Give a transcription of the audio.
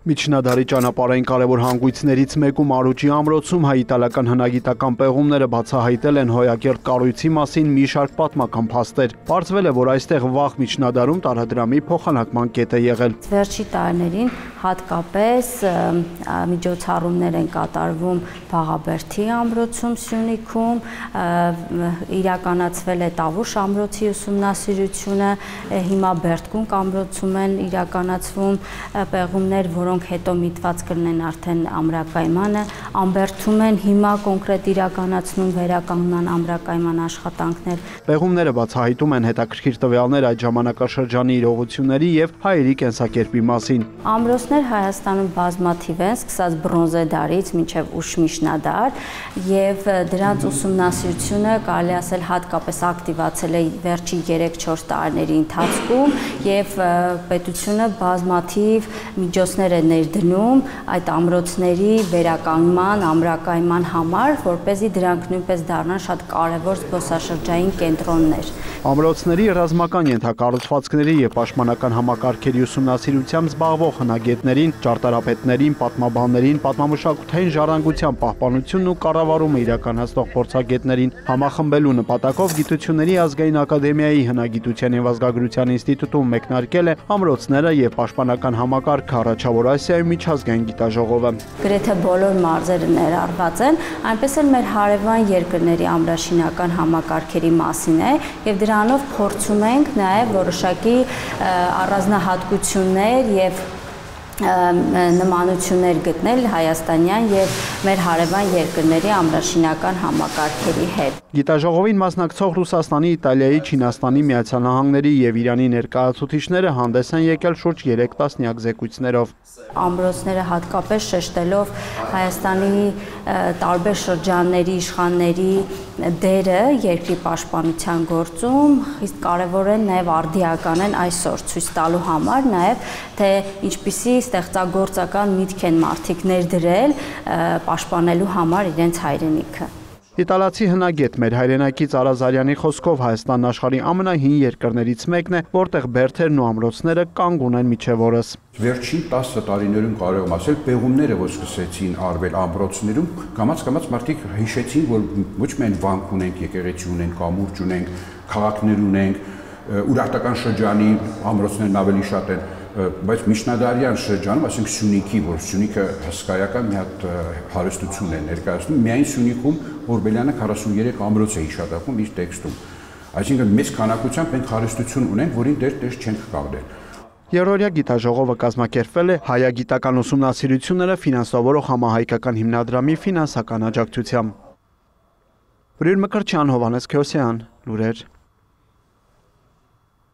Միջնադարի ճանապարհային կարևոր հանգույցներից մեկում Արուջի ամրոցում հայ-իտալական հնագիտական պեղումները բացահայտել են հոյակերտ կառույցի մասին մի շարք պատմական փաստեր։ Պարզվել է, որ այստեղ վաղ միջնադարում տարադրամի փոխանակման կետ է եղել։ Վերջի տարիներին հատկապես միջոցառումներ են կատարվում Բաղաբերդի ամրոցում Սյունիքում, իրականացվել է Տավուշ ամրոցի ուսումնասիրությունը, հիմա Բերդկունք ամրոցում են իրականացվում պեղումներ, որոնք հետո միտված կլինեն արդեն ամրակայմանը, Ամբերդում են հիմա կոնկրետ իրականացնում վերականգնման ամրակայման աշխատանքներ։ Պեղումները բացահայտում են հետաքրքիր տվյալներ այդ ժամանակաշրջանի իրողությունների եւ հայերի կենսակերպի մասին։ Ամրոցներ Հայաստանում բազմաթիվ են, սկսած բրոնզե դարից մինչև ուշ միջնադար, եւ դրանց ուսումնասիրությունը կարելի ասել հատկապես ակտիվացել է վերջի 3-4 տարիների ընթացքում եւ պետությունը բազմաթիվ միջոցներ է ներդնում այդ ամրոցների վերականգնման, ամրակայման համար, որպեսզի դրանք նույնպես դառնան շատ կարևոր զբոսաշրջային կենտրոններ։ Ամրոցների ռազմական ենթակառուցվածքների եւ պաշտպանական համակարգերի ուսումնասիրությամբ զբաղվող հնագետներին, ճարտարապետներին, պատմաբաններին, պատմամշակութային ժառանգության պահպանությունն ու կառավարումը իրականացնող փորձագետներին համախմբելու նպատակով Գիտությունների ազգային ակադեմիայի հնագիտության եւ ազգագրության ինստիտուտում մեկնարկել է ամրոցները եւ պաշտպանական համակարգը առաջավոր Ասիայում միջազգային գիտաժողովը։ Գրեթե բոլոր մարզերը ներառված են, այնպես էլ մեր հարևան երկրների ամրաշինական համակարգերի մասին է եւ դրանով փորձում ենք նաեւ որոշակի առանձնահատկություններ եւ նմանություններ գտնել հայաստանյան եւ մեր հարևան երկրների ամրաշինական համակարգերի հետ։ Գիտաժողովին մասնակցող Ռուսաստանի, Իտալիայի, Չինաստանի, Միացյալ Նահանգների եւ Իրանի ներկայացուցիչները հանդես են եկել շուրջ 3 տասնյակ զեկույցներով։ Ամրոցները հատկապես շեշտելով Հայաստանի տարբեր շրջանների իշխանների դերը երկրի պաշտպանության գործում, իսկ կարևոր են նաեւ արդիական են այսօր ցույց տալու համար նաեւ թե ինչպիսի ստեղծագործական միտք են մարդիկ ներդրել պաշտպանելու համար իրենց հայրենիքը։ Իտալացի հնագետ մեր հայրենակից Արա Զարյանի խոսքով Հայաստանն աշխարհի ամենահին երկրներից մեկն է, որտեղ բերդերն ու ամրոցները կանգ ունեն մինչև օրս։ Վերջին 10 տարիներում կարող եմ ասել, պեղումները, որ սկսեցին արվել ամրոցներում, կամաց-կամաց մարդիկ հիշեցին, որ ոչ միայն վանք ունենք, եկեղեցի ունենք, կամուրջ ունենք, քաղաքներ ունենք, Ուրարտական շրջանի ամրոցներն ավելի շատ են, բայց միջնադարյան շրջանում, այսինքն Սյունիքի, որ Սյունիքը հսկայական մի հատ հարստություն է ներկայացնում, միայն Սյունիքում Օրբելյանը 43 ամրոց է հիշատակում իր տեքստում։ Այսինքն մեծ քանակությամբ մենք հարստություն ունենք, որին դեռ չենք կապել։ Երրորդյա գիտաժողովը կազմակերպվել է հայագիտական ուսումնասիրությունները ֆինանսավորող համահայկական հիմնադրամի ֆինանսական աջակցությամբ։ Բրյուն Մկրտչյան, Հովհաննես Քյոսյան, լուրեր։